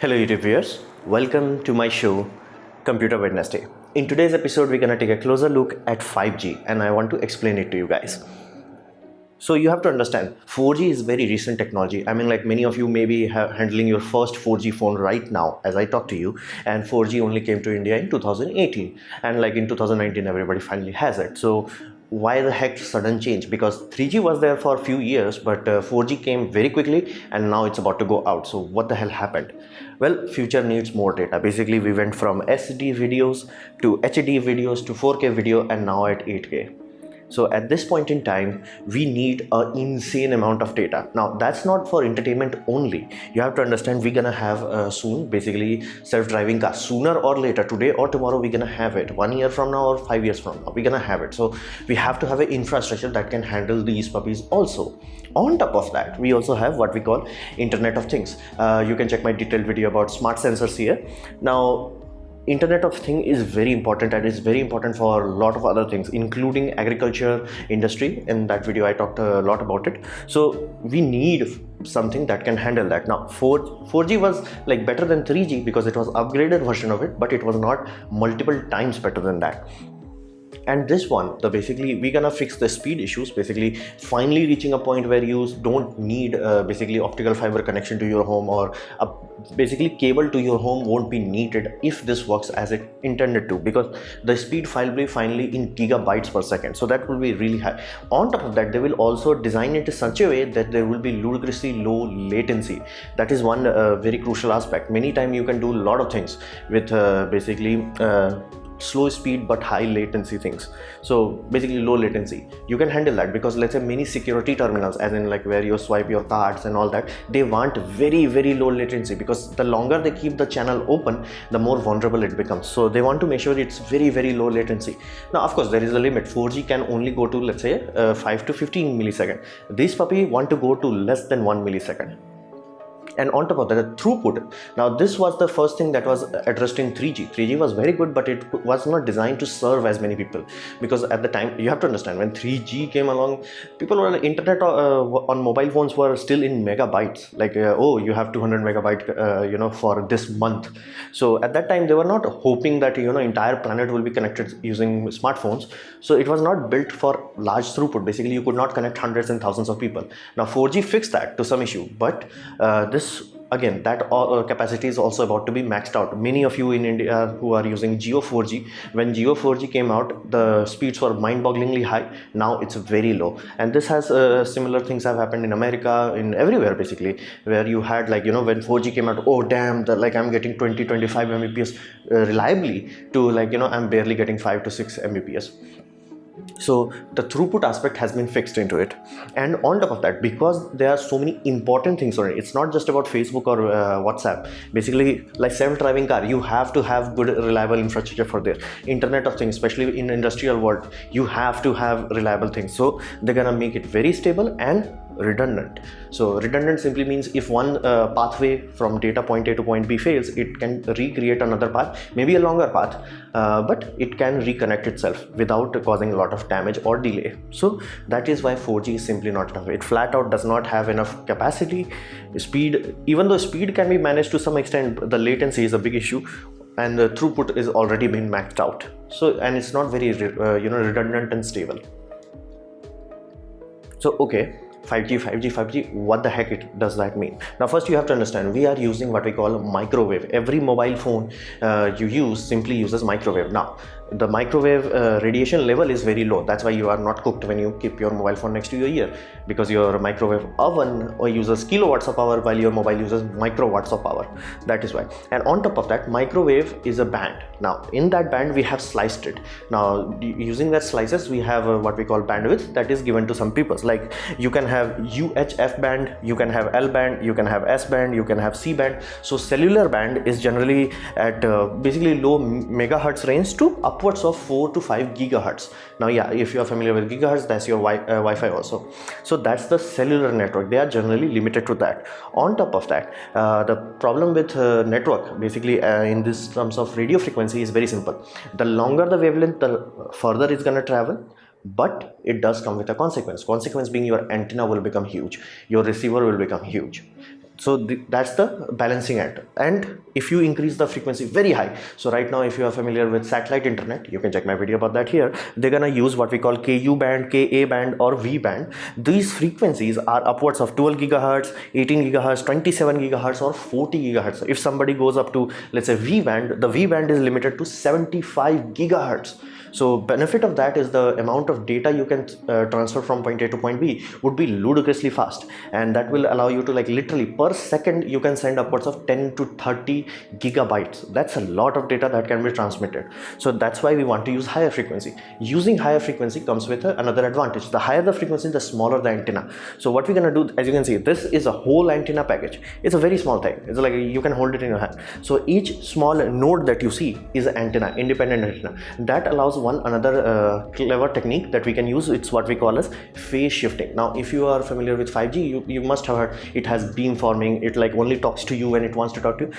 Hello YouTube viewers, welcome to my show Computer Wednesday. In today's episode we're gonna take a closer look at 5G and I want to explain it to you guys. So you have to understand 4G is very recent technology. I mean, like many of you may be handling your first 4G phone right now as I talk to you, and 4G only came to India in 2018 and like in 2019 everybody finally has it. So why the heck sudden change? Because 3G was there for a few years, but 4G came very quickly and now it's about to go out. So what the hell happened? Well, future needs more data. Basically we went from SD videos to HD videos to 4K video and now at 8K. So at this point in time, we need an insane amount of data. Now that's not for entertainment only. You have to understand we're gonna have soon, basically self-driving cars. Sooner or later, today or tomorrow, we're gonna have it. 1 year from now or 5 years from now, we're gonna have it. So we have to have an infrastructure that can handle these puppies also. On top of that, we also have what we call Internet of Things. You can check my detailed video about smart sensors here. Now, Internet of Things is very important and it's very important for a lot of other things, including agriculture industry. In that video I talked a lot about it. So we need something that can handle that. Now 4G was like better than 3G because it was upgraded version of it, but it was not multiple times better than that. And this one, basically we're gonna fix the speed issues, basically finally reaching a point where you don't need basically optical fiber connection to your home, or basically cable to your home won't be needed if this works as it intended to, because the speed will be finally in gigabytes per second. So that will be really high. On top of that, they will also design it in such a way that there will be ludicrously low latency. That is one very crucial aspect. Many times you can do a lot of things with basically slow speed but high latency things. So basically low latency, you can handle that, because let's say many security terminals, as in like where you swipe your cards and all that, they want very low latency, because the longer they keep the channel open, the more vulnerable it becomes. So they want to make sure it's very low latency. Now of course there is a limit. 4G can only go to, let's say 5 to 15 millisecond. This puppy want to go to less than 1 millisecond. And on top of that, the throughput. Now this was the first thing that was addressed in 3G. 3G was very good, but it was not designed to serve as many people, because at the time, you have to understand, when 3G came along, people were on the internet on mobile phones were still in megabytes, like oh, you have 200 megabyte for this month. So at that time they were not hoping that entire planet will be connected using smartphones. So it was not built for large throughput. Basically you could not connect hundreds and thousands of people. Now 4G fixed that to some issue, but this again, that capacity is also about to be maxed out. Many of you in India who are using Jio 4G, when Jio 4G came out, the speeds were mind-bogglingly high. Now it's very low, and this has similar things have happened in America, in everywhere basically, where you had like when 4G came out, oh damn, like I'm getting 20-25 Mbps reliably, to like I'm barely getting 5 to 6 Mbps. So the throughput aspect has been fixed into it. And on top of that, because there are so many important things on it, it's not just about Facebook or WhatsApp. Basically, like self-driving car, you have to have good reliable infrastructure for there. Internet of Things, especially in industrial world, you have to have reliable things. So they're gonna make it very stable and redundant. So redundant simply means if one pathway from data point A to point B fails, it can recreate another path, maybe a longer path, but it can reconnect itself without causing a lot of damage or delay. So that is why 4G is simply not enough. It flat out does not have enough capacity, speed. Even though speed can be managed to some extent, the latency is a big issue, and the throughput is already been maxed out. So, and it's not very redundant and stable. So okay, 5G, what the heck does that mean? Now first you have to understand, we are using what we call microwave. Every mobile phone you use simply uses microwave. Now the microwave radiation level is very low. That's why you are not cooked when you keep your mobile phone next to your ear, because your microwave oven uses kilowatts of power while your mobile uses microwatts of power. That is why. And on top of that, microwave is a band. Now in that band we have sliced it. Now using that slices, we have what we call bandwidth that is given to some people. Like you can have UHF band, you can have L band, you can have S band, you can have C band. So cellular band is generally at basically low megahertz range to upwards of 4 to 5 gigahertz. Now yeah, if you are familiar with gigahertz, that's your Wi-Fi also. So that's the cellular network. They are generally limited to that. On top of that, the problem with network basically in this terms of radio frequency is very simple. The longer the wavelength, the further it's going to travel. But it does come with a consequence being your antenna will become huge, your receiver will become huge. So that's the balancing act. And if you increase the frequency very high, so right now if you are familiar with satellite internet, you can check my video about that here. They're gonna use what we call Ku band, Ka band, or V band. These frequencies are upwards of 12 gigahertz, 18 gigahertz, 27 gigahertz, or 40 gigahertz. If somebody goes up to, let's say, V band, the V band is limited to 75 gigahertz. So benefit of that is the amount of data you can transfer from point A to point B would be ludicrously fast, and that will allow you to, like, literally per second you can send upwards of 10 to 30 gigabytes. That's a lot of data that can be transmitted. So that's why we want to use higher frequency. Using higher frequency comes with another advantage. The higher the frequency, the smaller the antenna. So what we're gonna do, as you can see, this is a whole antenna package. It's a very small thing. It's like you can hold it in your hand. So each small node that you see is an antenna, independent antenna. That allows one another clever technique that we can use. It's what we call as phase shifting. Now if you are familiar with 5G, you must have heard it has beam forming. It like only talks to you when it wants to talk to you.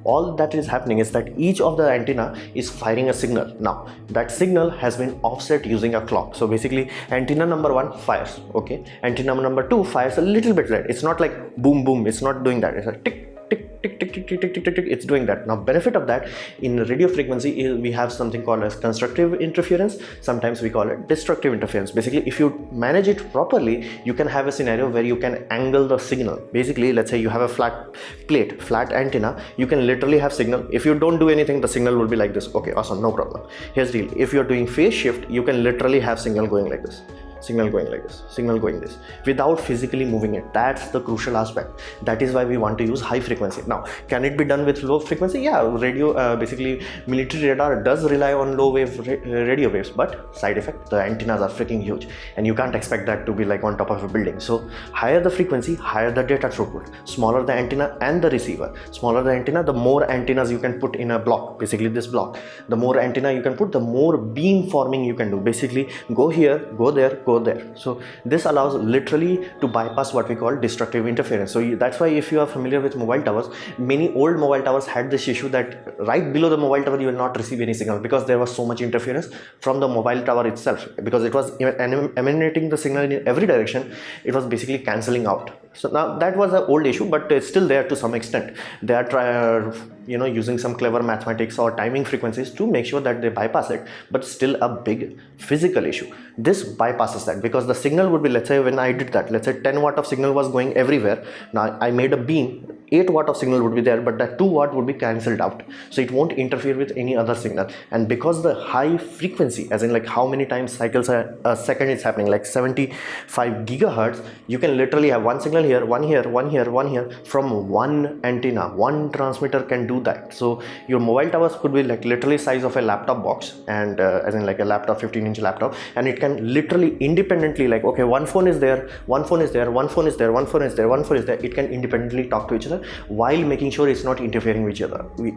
All that is happening is that each of the antenna is firing a signal. Now that signal has been offset using a clock. So basically antenna number 1 fires, okay, antenna number 2 fires a little bit late. It's not like boom boom, it's not doing that. It's like tick tick tick tick tick tick tick tick tick, it's doing that. Now benefit of that in radio frequency is we have something called as constructive interference. Sometimes we call it destructive interference. Basically if you manage it properly, you can have a scenario where you can angle the signal. Basically let's say you have a flat plate, flat antenna, you can literally have signal. If you don't do anything, the signal will be like this. Okay, awesome, no problem. Here's the deal, if you're doing phase shift, you can literally have signal going like this, signal going like this, signal going this, without physically moving it. That's the crucial aspect. That is why we want to use high frequency. Now can it be done with low frequency? Yeah, radio basically military radar does rely on low wave radio waves, but side effect, the antennas are freaking huge and you can't expect that to be like on top of a building. So higher the frequency, higher the data throughput. Smaller the antenna and the receiver, smaller the antenna, the more antennas you can put in a block. Basically this block, the more antenna you can put, the more beam forming you can do. Basically go here, go there, go there. So this allows literally to bypass what we call destructive interference. So that's why if you are familiar with mobile towers, many old mobile towers had this issue that right below the mobile tower you will not receive any signal because there was so much interference from the mobile tower itself, because it was emanating the signal in every direction. It was basically cancelling out. So now that was an old issue, but it's still there to some extent. They are using some clever mathematics or timing frequencies to make sure that they bypass it, but still a big physical issue. This bypasses that because the signal would be, let's say when I did that, let's say 10 watt of signal was going everywhere. Now I made a beam, 8 watt of signal would be there, but that 2 watt would be cancelled out. So it won't interfere with any other signal. And because the high frequency, as in like how many times cycles a second is happening, like 75 gigahertz, you can literally have one signal here, one here, one here, one here from one antenna. One transmitter can do that. So your mobile towers could be like literally size of a laptop box, and as in like a laptop, 15-inch laptop, and it can literally independently, like, okay, one phone is there, one phone is there, one phone is there, one phone is there, one phone is there. It can independently talk to each other while making sure it's not interfering with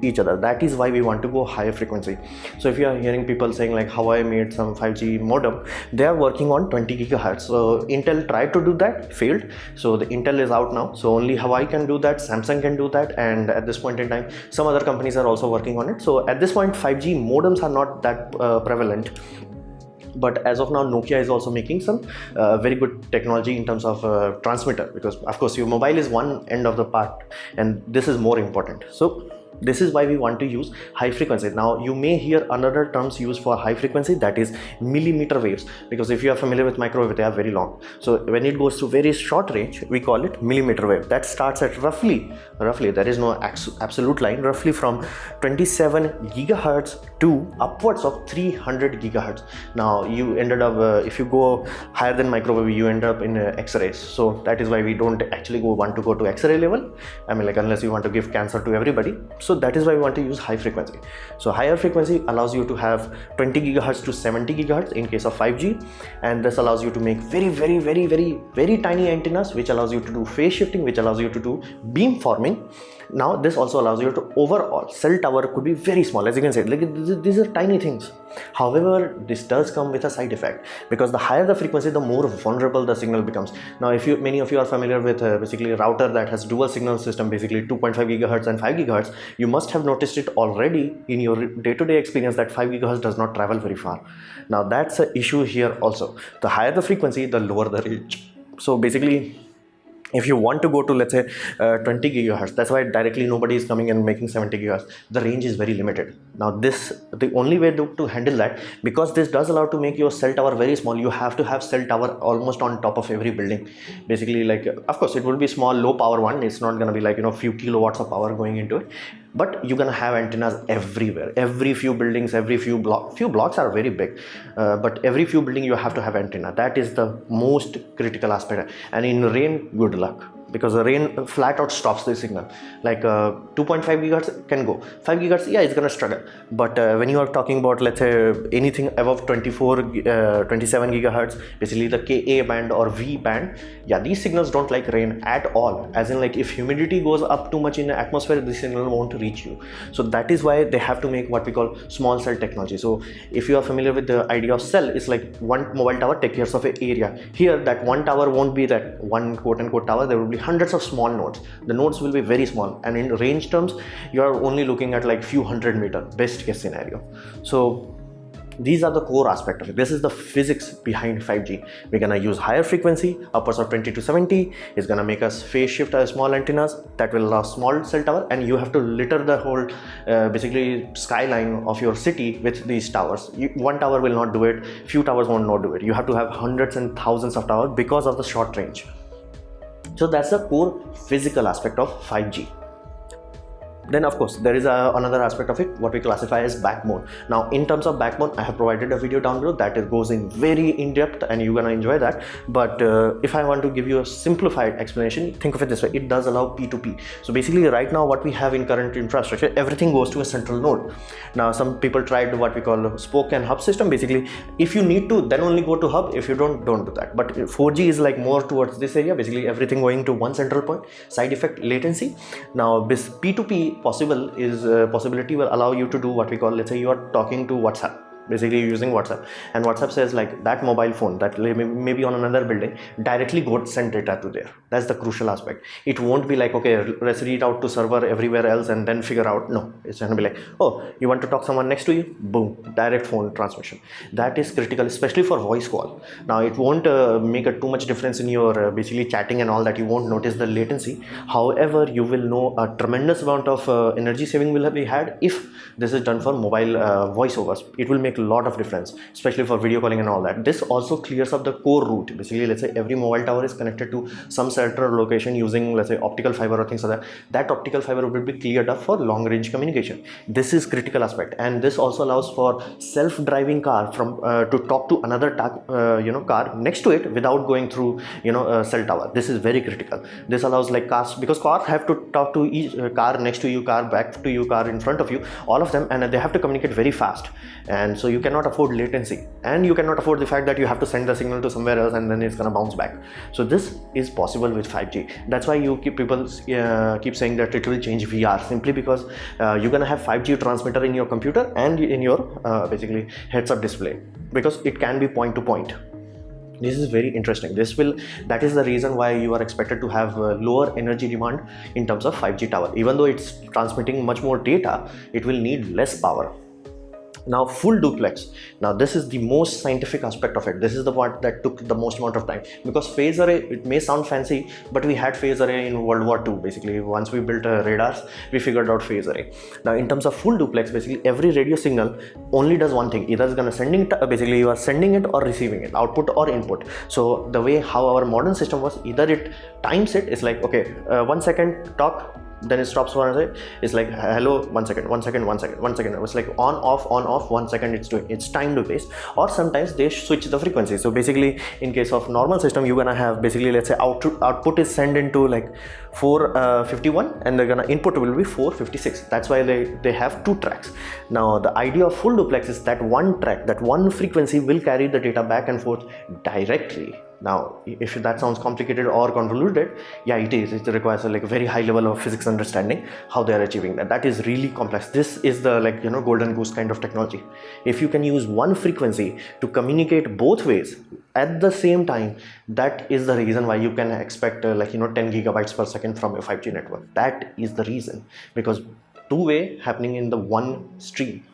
each other. That is why we want to go higher frequency. So if you are hearing people saying like how I made some 5G modem, they are working on 20 gigahertz. So Intel tried to do that, failed. So the Intel is out now. So only Huawei can do that, Samsung can do that, and at this point in time, some other companies are also working on it. So at this point, 5G modems are not that prevalent. But as of now, Nokia is also making some very good technology in terms of transmitter, because of course your mobile is one end of the part and this is more important. So this is why we want to use high frequency. Now you may hear another terms used for high frequency, that is millimeter waves, because if you are familiar with microwave, they are very long. So when it goes to very short range, we call it millimeter wave. That starts at roughly there is no absolute line, roughly from 27 gigahertz to upwards of 300 gigahertz. Now you ended up if you go higher than microwave, you end up in X-rays. So that is why we don't actually want to go to X-ray level. I mean, like, unless you want to give cancer to everybody. So that is why we want to use high frequency. So higher frequency allows you to have 20 gigahertz to 70 gigahertz in case of 5G, and this allows you to make very tiny antennas, which allows you to do phase shifting, which allows you to do beam forming. Now this also allows you to overall cell tower could be very small, as you can see, like these are tiny things. However, this does come with a side effect, because the higher the frequency, the more vulnerable the signal becomes. Now if many of you are familiar with basically a router that has dual signal system, basically 2.5 gigahertz and 5 gigahertz, you must have noticed it already in your day-to-day experience that 5 gigahertz does not travel very far. Now that's an issue here also. The higher the frequency, the lower the range. So basically If you want to go to, let's say, 20 gigahertz, that's why directly nobody is coming and making 70 gigahertz. The range is very limited. Now this, the only way to handle that, because this does allow to make your cell tower very small, you have to have cell tower almost on top of every building. Basically, like, of course it will be small low power one, it's not going to be like, few kilowatts of power going into it, but you're going to have antennas everywhere, every few buildings, every few blocks are very big, but every few building you have to have antenna. That is the most critical aspect. And in rain, good luck, because the rain flat out stops the signal. Like 2.5 gigahertz can go, 5 gigahertz, yeah, it's gonna struggle. But when you are talking about, let's say, anything above 27 gigahertz, basically the Ka band or V band, yeah, these signals don't like rain at all. As in, like, if humidity goes up too much in the atmosphere, the signal won't reach you. So that is why they have to make what we call small cell technology. So if you are familiar with the idea of cell, it's like one mobile tower takes care of an area. Here, that one tower won't be that one quote unquote tower, there will be hundreds of small nodes. The nodes will be very small, and in range terms you are only looking at like few hundred meter, best case scenario. So these are the core aspect of it. This is the physics behind 5G. We're gonna use higher frequency, upwards of 20 to 70. It's gonna make us phase shift small antennas that will allow small cell tower, and you have to litter the whole basically skyline of your city with these towers. One tower will not do it, few towers won't not do it. You have to have hundreds and thousands of towers because of the short range. So that's the core physical aspect of 5G. Then of course there is another aspect of it, what we classify as backbone. Now in terms of backbone, I have provided a video down below that goes in very in depth, and you're gonna enjoy that. But if I want to give you a simplified explanation, think of it this way: it does allow P2P. So basically right now what we have in current infrastructure, everything goes to a central node. Now some people tried what we call a spoke and hub system. Basically, if you need to, then only go to hub. If you don't do that. But 4G is like more towards this area, basically everything going to one central point. Side effect, latency. Now this P2P possibility will allow you to do what we call, let's say you are talking to WhatsApp, basically using WhatsApp, and WhatsApp says like that mobile phone that may be on another building, directly go send data to there. That's the crucial aspect. It won't be like, okay, let's read out to server everywhere else and then figure out. No, it's gonna be like, oh, you want to talk someone next to you, boom, direct phone transmission. That is critical, especially for voice call. Now it won't make a too much difference in your basically chatting and all that. You won't notice the latency. However, you will know a tremendous amount of energy saving will be had if this is done for mobile voiceovers. It will make a lot of difference, especially for video calling and all that. This also clears up the core route. Basically, let's say every mobile tower is connected to some central location using, let's say, optical fiber or things like that. That optical fiber will be cleared up for long range communication. This is critical aspect, and this also allows for self-driving car from to talk to another car next to it without going through cell tower. This is very critical. This allows like cars, because cars have to talk to each car next to you, car back to you, car in front of you, all of them, and they have to communicate very fast. And so you cannot afford latency, and you cannot afford the fact that you have to send the signal to somewhere else and then it's gonna bounce back. So this is possible with 5G. That's why people keep saying that it will change VR, simply because you're gonna have 5G transmitter in your computer and in your basically heads-up display, because it can be point to point. This is very interesting. That is the reason why you are expected to have lower energy demand in terms of 5G tower. Even though it's transmitting much more data, it will need less power. Now full duplex. Now this is the most scientific aspect of it. This is the part that took the most amount of time, because phase array, it may sound fancy, but we had phase array in World War II. Basically, once we built radars, we figured out phase array. Now in terms of full duplex, basically every radio signal only does one thing. Either it's gonna sending it, basically you are sending it or receiving it, output or input. So the way how our modern system was, either it times it, it's like, okay, 1 second talk, then it stops for a second. It's like, hello, 1 second, 1 second, 1 second, 1 second. It was like on off 1 second it's doing. It's time based. Or sometimes they switch the frequency. So basically, in case of normal system, you're gonna have basically, let's say output is sent into like 451, and they're gonna input will be 456. That's why they have two tracks. Now the idea of full duplex is that one track, that one frequency will carry the data back and forth directly. Now, if that sounds complicated or convoluted, yeah, it is. It requires a very high level of physics understanding how they are achieving that. That is really complex. This is the golden goose kind of technology. If you can use one frequency to communicate both ways at the same time, that is the reason why you can expect 10 gigabytes per second from a 5G network. That is the reason, because two-way happening in the one stream.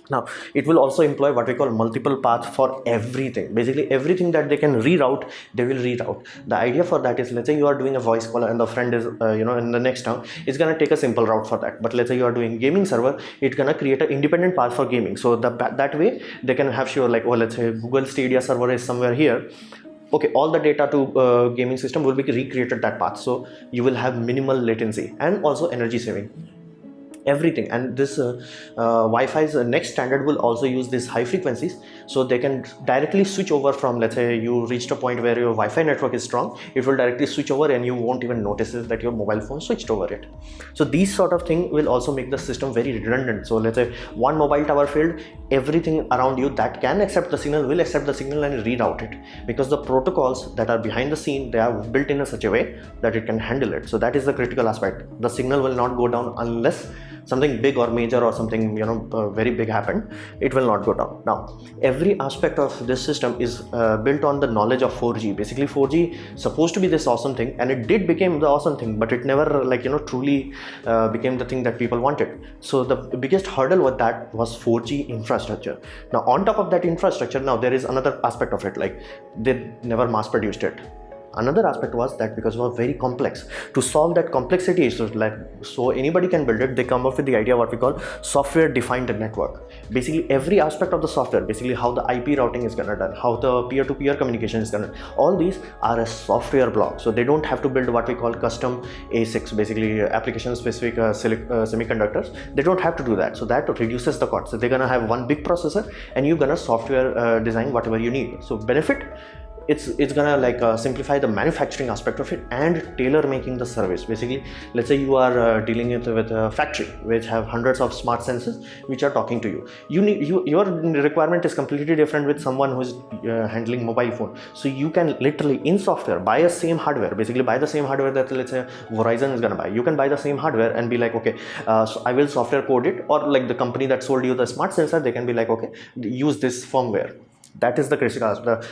Now, it will also employ what we call multiple paths for everything. Basically, everything that they can reroute, they will reroute. The idea for that is, let's say you are doing a voice call and the friend is, in the next town, it's gonna take a simple route for that. But let's say you are doing gaming server, it's gonna create an independent path for gaming. So that way they can have sure like, oh, let's say Google Stadia server is somewhere here. Okay, all the data to gaming system will be recreated that path. So you will have minimal latency and also energy saving, everything. And this Wi-Fi's next standard will also use these high frequencies, so they can directly switch over from, let's say you reached a point where your Wi-Fi network is strong, it will directly switch over and you won't even notice that your mobile phone switched over it. So these sort of thing will also make the system very redundant. So let's say one mobile tower failed, everything around you that can accept the signal will accept the signal and reroute it, because the protocols that are behind the scene, they are built in such a way that it can handle it. So that is the critical aspect. The signal will not go down unless something big or major or something very big happened. It will not go down. Now, every aspect of this system is built on the knowledge of 4G. Basically, 4G supposed to be this awesome thing, and it did become the awesome thing, but it never truly became the thing that people wanted. So the biggest hurdle with that was 4G infrastructure. Now, on top of that infrastructure, now there is another aspect of it, like they never mass produced it. Another aspect was that because it was very complex, to solve that complexity, so anybody can build it, they come up with the idea what we call software defined network. Basically every aspect of the software, basically how the IP routing is gonna done, how the peer-to-peer communication is gonna, all these are a software block. So they don't have to build what we call custom ASICs, basically application specific semiconductors. They don't have to do that. So that reduces the cost. So they're gonna have one big processor and you're gonna software design whatever you need. So benefit, it's gonna simplify the manufacturing aspect of it and tailor making the service. Basically, let's say you are dealing with a factory which have hundreds of smart sensors which are talking to you. Your requirement is completely different with someone who is handling mobile phone. So you can literally in software buy the same hardware, basically buy the same hardware that, let's say, Verizon is gonna buy. You can buy the same hardware and be like, okay, so I will software code it, or like the company that sold you the smart sensor, they can be like, okay, use this firmware. That is the critical aspect.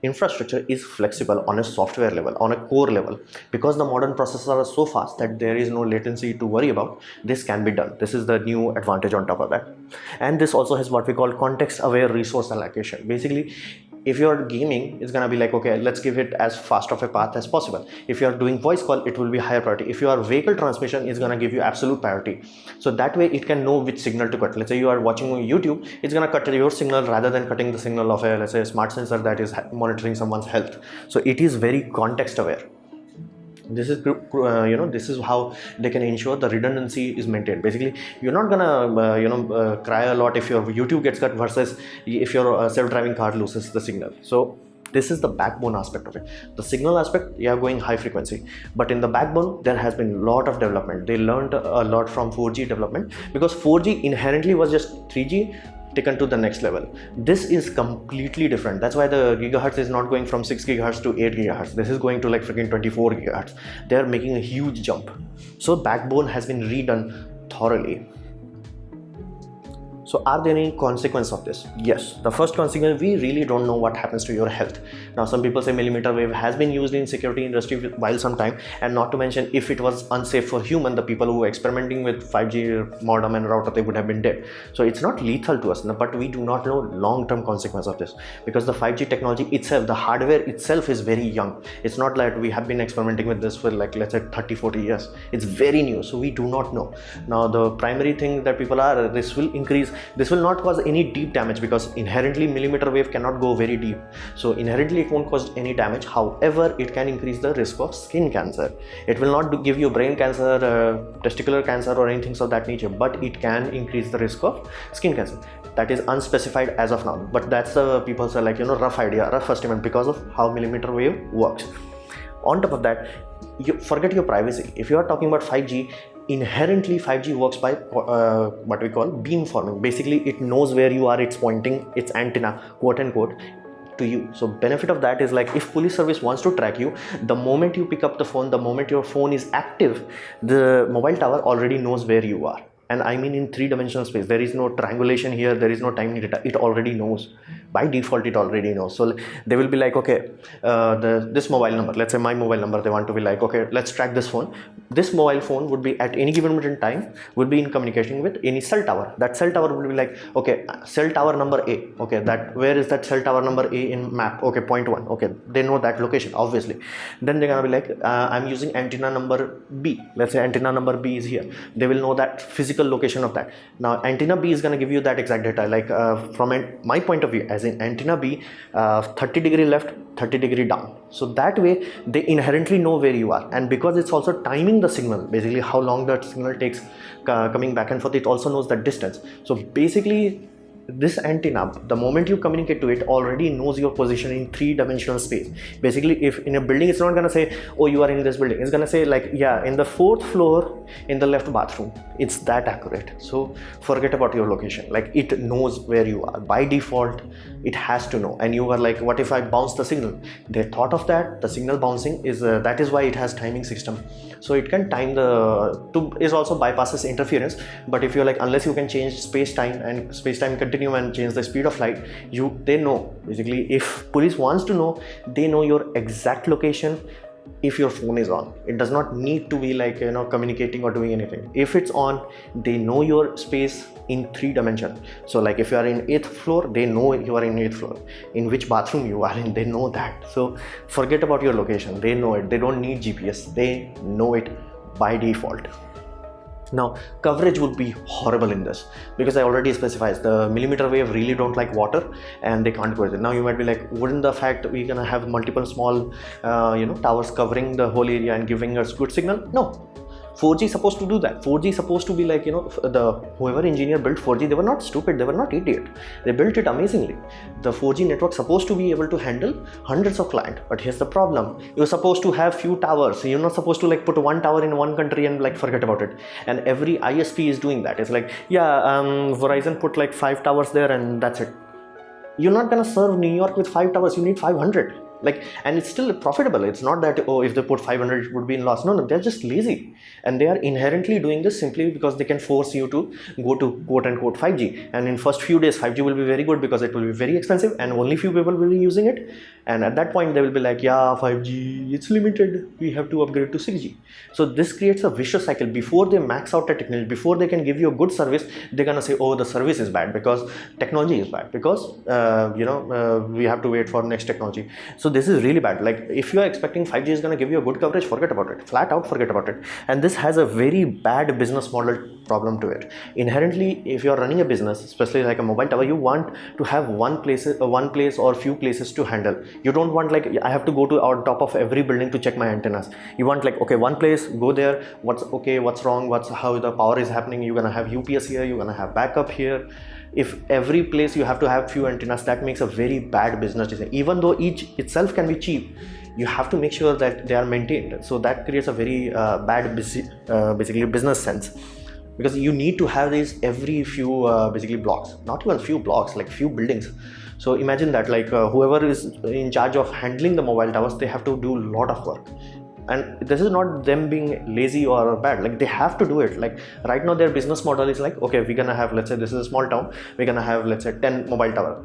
Infrastructure is flexible on a software level, on a core level, because the modern processors are so fast that there is no latency to worry about. This can be done. This is the new advantage on top of that. And this also has what we call context aware resource allocation. Basically, if you're gaming, it's gonna be like, okay, let's give it as fast of a path as possible. If you're doing voice call, it will be higher priority. If you are vehicle transmission, it's gonna give you absolute priority. So that way it can know which signal to cut. Let's say you are watching YouTube, it's gonna cut your signal rather than cutting the signal of a, let's say, a smart sensor that is monitoring someone's health. So it is very context aware. This is this is how they can ensure the redundancy is maintained. Basically, you're not gonna cry a lot if your YouTube gets cut versus if your self-driving car loses the signal. So this is the backbone aspect of it. The signal aspect, you are going high frequency, but in the backbone there has been a lot of development. They learned a lot from 4G development, because 4G inherently was just 3G taken to the next level. This is completely different. That's why the gigahertz is not going from 6 gigahertz to 8 gigahertz. This is going to like freaking 24 gigahertz. They are making a huge jump. So backbone has been redone thoroughly. So are there any consequences of this? Yes. The first consequence, we really don't know what happens to your health. Now, some people say millimeter wave has been used in security industry while some time, and not to mention if it was unsafe for human, the people who were experimenting with 5G modem and router, they would have been dead. So it's not lethal to us, but we do not know long-term consequence of this, because the 5G technology itself, the hardware itself is very young. It's not like we have been experimenting with this for like, let's say, 30-40 years. It's very new, so we do not know. Now, the primary thing that people are, this will increase. This will not cause any deep damage, because inherently millimeter wave cannot go very deep. So inherently it won't cause any damage. However, it can increase the risk of skin cancer. It will not give you brain cancer, testicular cancer or anything of that nature, but it can increase the risk of skin cancer. That is unspecified as of now, but that's the people's rough idea, rough estimate, because of how millimeter wave works. On top of that, you forget your privacy. If you are talking about 5G, inherently 5G works by what we call beamforming. Basically, it knows where you are, it's pointing its antenna, quote unquote, to you. So benefit of that is, like, if police service wants to track you, the moment you pick up the phone, the moment your phone is active, the mobile tower already knows where you are. And I mean in 3-dimensional space. There is no triangulation here, there is no time data, it already knows. By default, it already knows. So they will be like, okay, this mobile number, let's say my mobile number, they want to be like, okay, let's track this phone. This mobile phone would be at any given moment in time would be in communication with any cell tower. That cell tower will be like, okay, cell tower number A, okay, that where is that cell tower number A in map? Okay, point 1. Okay, they know that location obviously. Then they're gonna be like, I'm using antenna number B. Let's say antenna number B is here. They will know that physical location of that. Now antenna B is gonna give you that exact data. Like from my point of view, as in antenna B, 30-degree left, 30-degree down. So that way they inherently know where you are, and because it's also timing the signal, basically how long that signal takes coming back and forth, it also knows that distance. So basically this antenna, the moment you communicate to it, already knows your position in 3-dimensional space. Basically, if in a building, it's not gonna say, oh, you are in this building. It's gonna say like, yeah, in the 4th floor in the left bathroom. It's that accurate. So forget about your location. Like, it knows where you are by default. It has to know. And you are like, what if I bounce the signal? They thought of that. The signal bouncing is that is why it has timing system. So it can time is also bypasses interference. But if you're like, unless you can change space-time and space-time continue and change the speed of light, they know. Basically, if police wants to know, they know your exact location if your phone is on. It does not need to be like, communicating or doing anything. If it's on, they know your space in 3 dimensions. So like if you are in 8th floor, they know you are in 8th floor. In which bathroom you are in, they know that. So forget about your location. They know it. They don't need GPS. They know it by default. Now, coverage would be horrible in this because I already specified the millimeter wave really don't like water and they can't go with it. Now you might be like, wouldn't the fact we're gonna have multiple small towers covering the whole area and giving us good signal? No. 4G is supposed to do that. 4G is supposed to be like, whoever engineer built 4G, they were not stupid, they were not idiot. They built it amazingly. The 4G network is supposed to be able to handle hundreds of clients. But here's the problem. You're supposed to have few towers. You're not supposed to like put one tower in one country and like forget about it. And every ISP is doing that. It's like, Verizon put like 5 towers there and that's it. You're not gonna serve New York with 5 towers, you need 500. And it's still profitable. It's not that, oh, if they put 500 it would be in loss. No, they're just lazy, and they are inherently doing this simply because they can force you to go to quote unquote 5G. And in first few days 5G will be very good because it will be very expensive and only few people will be using it. And at that point they will be like, yeah, 5G, it's limited, we have to upgrade to 6G. So this creates a vicious cycle. Before they max out the technology, before they can give you a good service, they're gonna say, oh, the service is bad because technology is bad, because we have to wait for next technology. So this is really bad. Like, if you are expecting 5G is going to give you a good coverage, forget about it. Flat out, forget about it. And this has a very bad business model problem to it. Inherently, if you are running a business, especially like a mobile tower, you want to have one place or few places to handle. You don't want like, I have to go to on top of every building to check my antennas. You want like, okay, one place, go there, what's okay, what's wrong, how the power is happening. You're going to have UPS here, you're going to have backup here. If every place you have to have few antennas, that makes a very bad business decision. Even though each itself can be cheap, you have to make sure that they are maintained. So that creates a very bad basically business sense, because you need to have these every few basically blocks, not even few blocks, like few buildings. So imagine that like whoever is in charge of handling the mobile towers, they have to do a lot of work. And this is not them being lazy or bad, like they have to do it. Like right now their business model is like, okay, we're gonna have, let's say this is a small town, we're gonna have, let's say 10 mobile tower.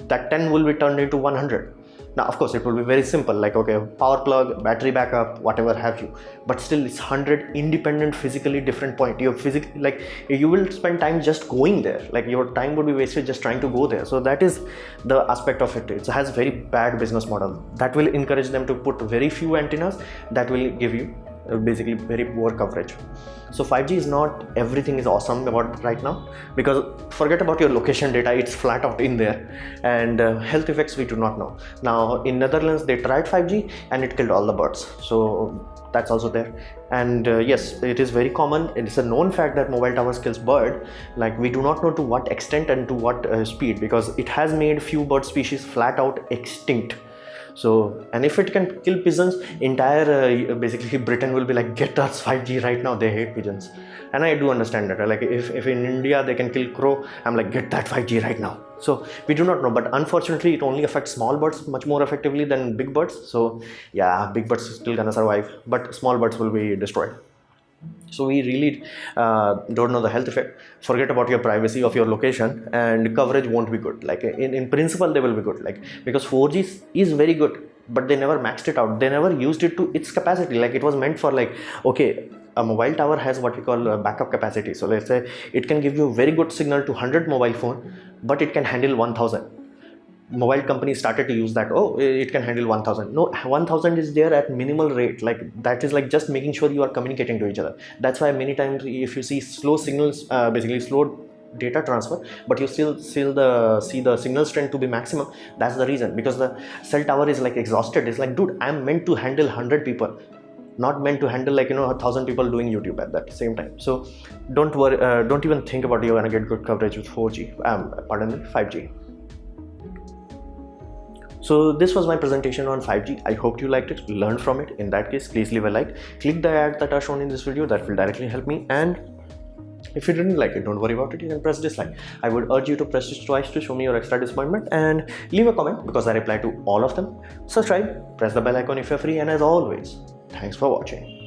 That 10 will be turned into 100. Now of course it will be very simple, like okay, power plug, battery backup, whatever have you, but still it's 100 independent physically different point. You physically, like you will spend time just going there, like your time would be wasted just trying to go there. So that is the aspect of it. It has very bad business model that will encourage them to put very few antennas that will give you basically very poor coverage. So 5G is not everything is awesome about right now, because forget about your location data, it's flat out in there, and health effects we do not know. Now in Netherlands they tried 5G and it killed all the birds, so that's also there. And yes, it is very common. It is a known fact that mobile towers kills bird. Like we do not know to what extent and to what speed, because it has made few bird species flat out extinct. So, and if it can kill pigeons, entire basically Britain will be like, get us 5G right now. They hate pigeons, and I do understand that. Like if in India they can kill crow, I'm like, get that 5G right now. So we do not know, but unfortunately it only affects small birds much more effectively than big birds. So yeah, big birds still gonna survive, but small birds will be destroyed. So we really don't know the health effect. Forget about your privacy of your location, and coverage won't be good. Like in principle, they will be good. Like because 4G is very good, but they never maxed it out. They never used it to its capacity. Like it was meant for like, okay, a mobile tower has what we call backup capacity. So let's say it can give you very good signal to 100 mobile phone, but it can handle 1000. Mobile companies started to use that. Oh, it can handle 1000. No, 1000 is there at minimal rate. Like that is like just making sure you are communicating to each other. That's why many times if you see slow signals, basically slow data transfer, but you still see the signal strength to be maximum. That's the reason, because the cell tower is like exhausted. It's like, dude, I'm meant to handle 100 people, not meant to handle like 1000 people doing YouTube at that same time. So don't worry, don't even think about you're gonna get good coverage with 4G, pardon me, 5G. So this was my presentation on 5G. I hope you liked it, learned from it. In that case, please leave a like, click the ads that are shown in this video, that will directly help me. And if you didn't like it, don't worry about it, you can press dislike. I would urge you to press this twice to show me your extra disappointment, and leave a comment because I reply to all of them. Subscribe, press the bell icon if you're free, and as always, thanks for watching.